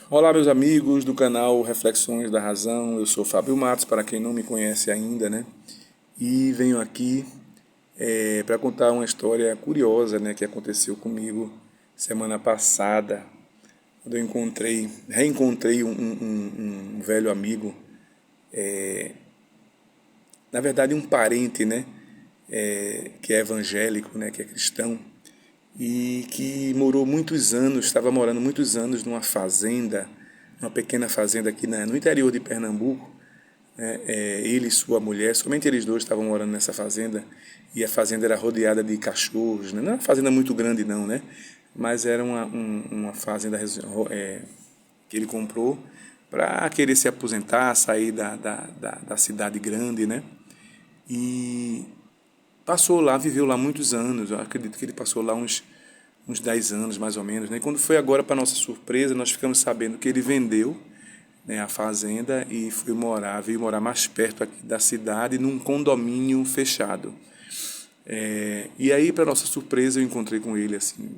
Olá, meus amigos do canal Reflexões da Razão. Eu sou Fábio Matos, para quem não me conhece ainda, né? E venho aqui para contar uma história curiosa, né, que aconteceu comigo semana passada, quando eu reencontrei um velho amigo, na verdade um parente, né, que é evangélico, né, que é cristão, e que morou muitos anos, estava morando muitos anos numa fazenda, uma pequena fazenda aqui no interior de Pernambuco, né? Ele e sua mulher, somente eles dois estavam morando nessa fazenda, e a fazenda era rodeada de cachorros, né? Não era uma fazenda muito grande não, né? Mas era uma fazenda que ele comprou para querer se aposentar, sair da cidade grande, né? E passou lá, viveu lá muitos anos. Eu acredito que ele passou lá uns 10 anos, mais ou menos, né? E quando foi agora, para nossa surpresa, nós ficamos sabendo que ele vendeu, né, a fazenda e veio morar mais perto aqui da cidade, num condomínio fechado. E aí, para nossa surpresa, eu encontrei com ele, assim,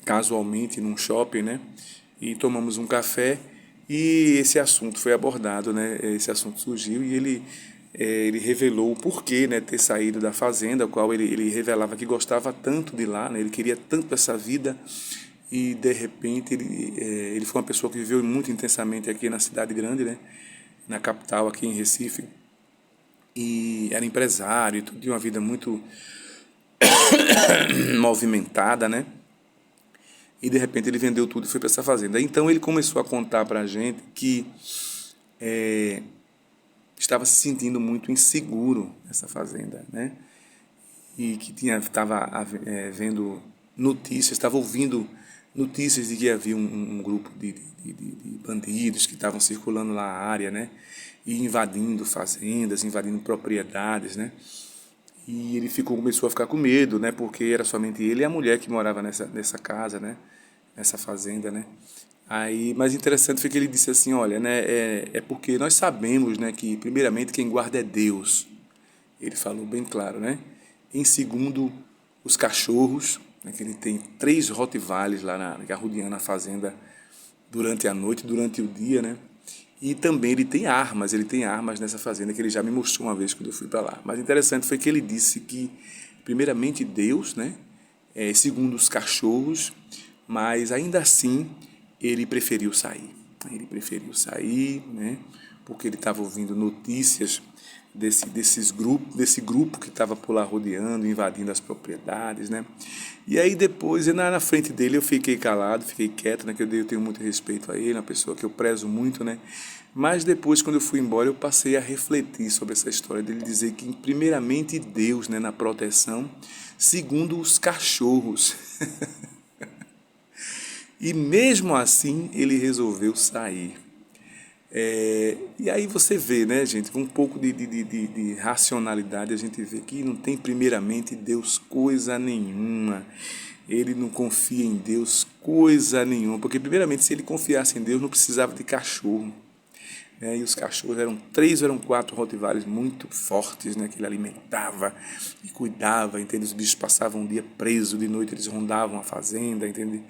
casualmente, num shopping, né? E tomamos um café e esse assunto foi abordado, né? Esse assunto surgiu e ele revelou o porquê, né, ter saído da fazenda, o qual ele revelava que gostava tanto de lá, né? Ele queria tanto essa vida e de repente ele foi uma pessoa que viveu muito intensamente aqui na cidade grande, né? Na capital, aqui em Recife, e era empresário, e tudo, de uma vida muito movimentada, né? E de repente ele vendeu tudo e foi para essa fazenda. Então ele começou a contar para a gente que estava se sentindo muito inseguro nessa fazenda, né? E que estava vendo notícias, estava ouvindo notícias de que havia um grupo de bandidos que estavam circulando lá a área, né? E invadindo fazendas, invadindo propriedades, né? E ele começou a ficar com medo, né? Porque era somente ele e a mulher que morava nessa casa, né? Nessa fazenda, né? Aí, mas interessante foi que ele disse assim, olha, né? É porque nós sabemos, né? Que primeiramente quem guarda é Deus. Ele falou bem claro, né? Em segundo, os cachorros, né? Que ele tem 3 Rottweilers lá rodeando a fazenda durante a noite, durante o dia, né? E também ele tem armas nessa fazenda que ele já me mostrou uma vez quando eu fui para lá. Mas interessante foi que ele disse que, primeiramente, Deus, né? Segundo, os cachorros, mas ainda assim ele preferiu sair. Ele preferiu sair, né? Porque ele estava ouvindo notícias desse grupo que estava por lá rodeando, invadindo as propriedades, né? E aí depois, na frente dele, eu fiquei calado, fiquei quieto, né? Que eu tenho muito respeito a ele, uma pessoa que eu prezo muito, né? Mas depois, quando eu fui embora, eu passei a refletir sobre essa história dele dizer que, primeiramente, Deus, né, na proteção, segundo, os cachorros. E mesmo assim, ele resolveu sair. E aí você vê, né, gente, com um pouco de racionalidade, a gente vê que não tem primeiramente Deus coisa nenhuma. Ele não confia em Deus coisa nenhuma, porque primeiramente se ele confiasse em Deus não precisava de cachorro. E os cachorros eram 3 ou 4 Rottweilers muito fortes, né, que ele alimentava e cuidava, entende? Os bichos passavam um dia presos, de noite eles rondavam a fazenda, entende?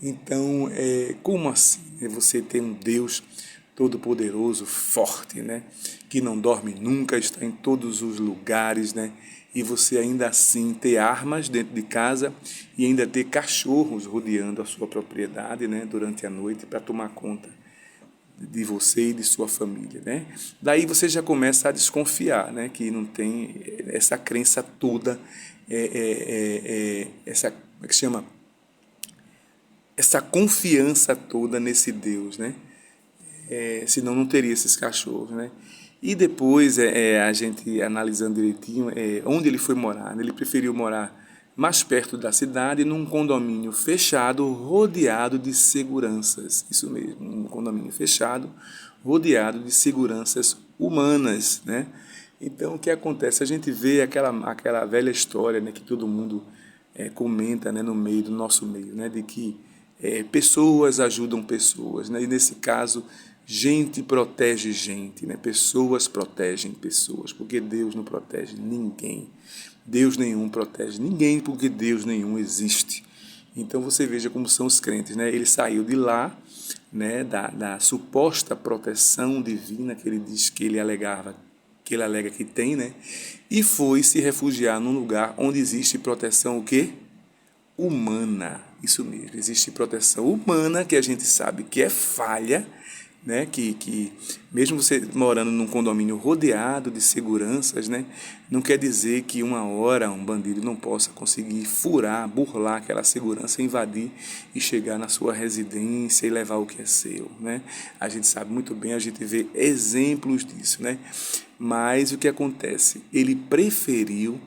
Então, como assim? Você tem um Deus todo-poderoso, forte, né? Que não dorme nunca, está em todos os lugares, né? E você ainda assim ter armas dentro de casa e ainda ter cachorros rodeando a sua propriedade, né? Durante a noite para tomar conta de você e de sua família, né? Daí você já começa a desconfiar, né? Que não tem essa crença toda, essa, como é que se chama? Essa confiança toda nesse Deus, né? Senão não teria esses cachorros, né? E depois, a gente analisando direitinho, onde ele foi morar, né? Ele preferiu morar mais perto da cidade, num condomínio fechado, rodeado de seguranças. Isso mesmo, um condomínio fechado, rodeado de seguranças humanas, né? Então, o que acontece? A gente vê aquela velha história, né, que todo mundo comenta, né, no meio do nosso meio, né, de que pessoas ajudam pessoas, né? E nesse caso, gente protege gente, né? Pessoas protegem pessoas, porque Deus não protege ninguém. Deus nenhum protege ninguém, porque Deus nenhum existe. Então você veja como são os crentes, né? Ele saiu de lá, né, da suposta proteção divina que ele diz que ele alegava, que ele alega que tem, né? E foi se refugiar num lugar onde existe proteção o quê? Humana. Isso mesmo, existe proteção humana que a gente sabe que é falha, né? Que mesmo você morando num condomínio rodeado de seguranças, né? Não quer dizer que uma hora um bandido não possa conseguir furar, burlar aquela segurança, invadir e chegar na sua residência e levar o que é seu, né? A gente sabe muito bem, a gente vê exemplos disso, né? Mas o que acontece? Ele preferiu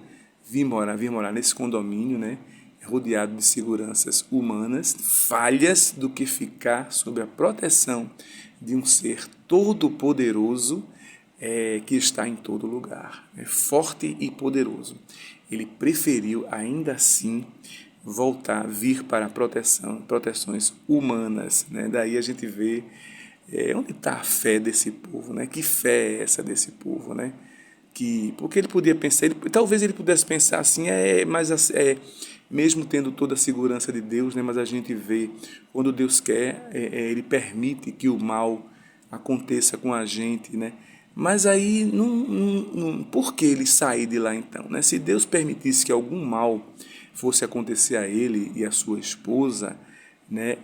vir morar nesse condomínio, né? Rodeado de seguranças humanas, falhas, do que ficar sob a proteção de um ser todo-poderoso que está em todo lugar, forte e poderoso. Ele preferiu, ainda assim, vir para a proteções humanas. Né? Daí a gente vê onde está a fé desse povo, né? Que fé é essa desse povo, né? Porque ele podia pensar, talvez ele pudesse pensar assim, mas mesmo tendo toda a segurança de Deus, né, mas a gente vê, quando Deus quer, ele permite que o mal aconteça com a gente, né? Mas aí, por que ele sair de lá então? Né? Se Deus permitisse que algum mal fosse acontecer a ele e a sua esposa, né,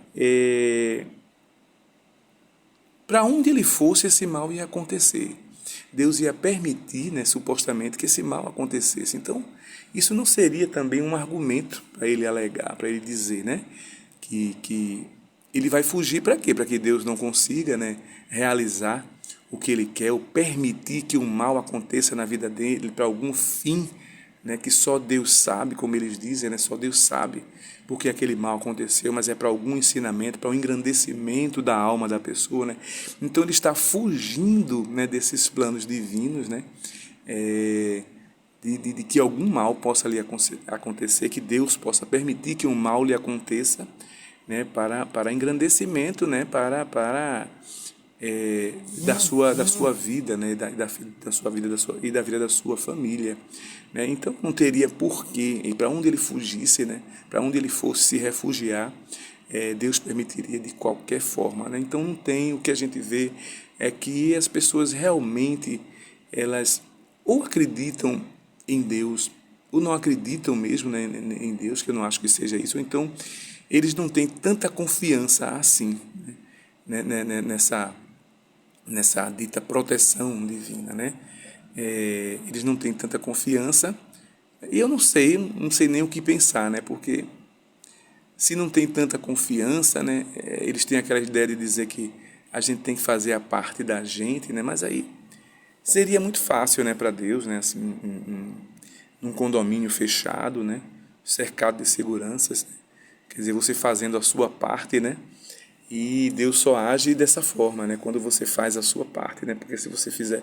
para onde ele fosse, esse mal ia acontecer. Deus ia permitir, né, supostamente, que esse mal acontecesse. Então, isso não seria também um argumento para ele alegar, para ele dizer, né, que ele vai fugir para quê? Para que Deus não consiga, né, realizar o que ele quer, ou permitir que um mal aconteça na vida dele para algum fim, né, que só Deus sabe, como eles dizem, né, só Deus sabe porque aquele mal aconteceu, mas é para algum ensinamento, para o engrandecimento da alma da pessoa, né? Então ele está fugindo, né, desses planos divinos, né? De que algum mal possa lhe acontecer, que Deus possa permitir que um mal lhe aconteça, né, para engrandecimento, né, da sua vida, né, da sua vida e da vida da sua família, né? Então não teria porquê, e para onde ele fugisse, né, para onde ele fosse se refugiar, Deus permitiria de qualquer forma, né? Então não tem, o que a gente vê é que as pessoas realmente elas ou acreditam em Deus ou não acreditam mesmo, né, em Deus, que eu não acho que seja isso, ou então eles não têm tanta confiança assim, nessa dita proteção divina, né? Eles não têm tanta confiança e eu não sei nem o que pensar, né? Porque se não tem tanta confiança, né? Eles têm aquela ideia de dizer que a gente tem que fazer a parte da gente, né? Mas aí seria muito fácil, né, para Deus, né? Assim, num condomínio fechado, né? Cercado de seguranças, né? Quer dizer, você fazendo a sua parte, né? E Deus só age dessa forma, né? Quando você faz a sua parte, né? Porque se você fizer...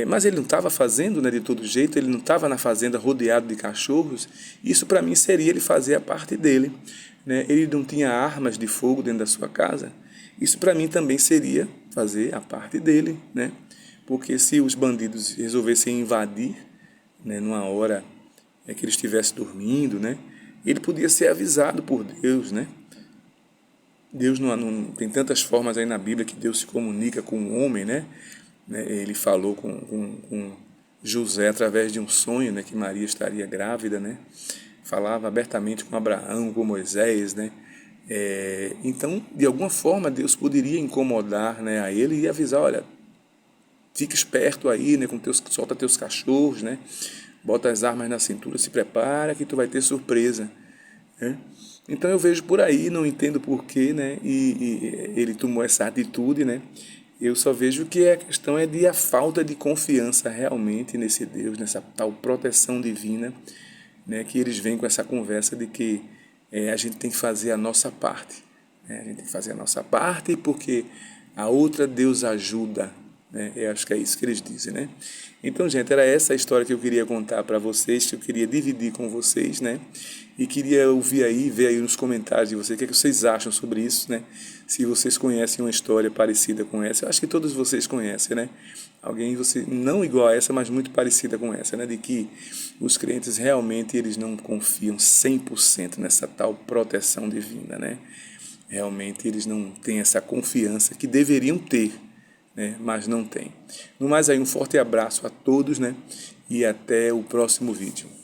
mas ele não estava fazendo, né, de todo jeito, ele não estava na fazenda rodeado de cachorros. Isso para mim seria ele fazer a parte dele, né? Ele não tinha armas de fogo dentro da sua casa. Isso para mim também seria fazer a parte dele, né? Porque se os bandidos resolvessem invadir, né, numa hora que ele estivesse dormindo, né? Ele podia ser avisado por Deus, né? Deus não tem tantas formas aí na Bíblia que Deus se comunica com o homem, né? Ele falou com José através de um sonho, né, que Maria estaria grávida, né? Falava abertamente com Abraão, com Moisés, né? Então, de alguma forma, Deus poderia incomodar, né, a ele e avisar, olha, fica esperto aí, né, solta teus cachorros, né? Bota as armas na cintura, se prepara que tu vai ter surpresa, né? Então eu vejo por aí, não entendo porquê, né? E ele tomou essa atitude, né? Eu só vejo que a questão é de a falta de confiança realmente nesse Deus, nessa tal proteção divina, né? Que eles vêm com essa conversa de que a gente tem que fazer a nossa parte, né? A gente tem que fazer a nossa parte porque a outra Deus ajuda, né? Eu acho que é isso que eles dizem, né? Então, gente, era essa a história que eu queria contar para vocês, que eu queria dividir com vocês, né? E queria ouvir aí, ver aí nos comentários de vocês, o que é que vocês acham sobre isso, né? Se vocês conhecem uma história parecida com essa. Eu acho que todos vocês conhecem, né? Alguém, você não igual a essa, mas muito parecida com essa, né? De que os crentes realmente eles não confiam 100% nessa tal proteção divina, né? Realmente eles não têm essa confiança que deveriam ter, né? Mas não têm. No mais aí, um forte abraço a todos, né? E até o próximo vídeo.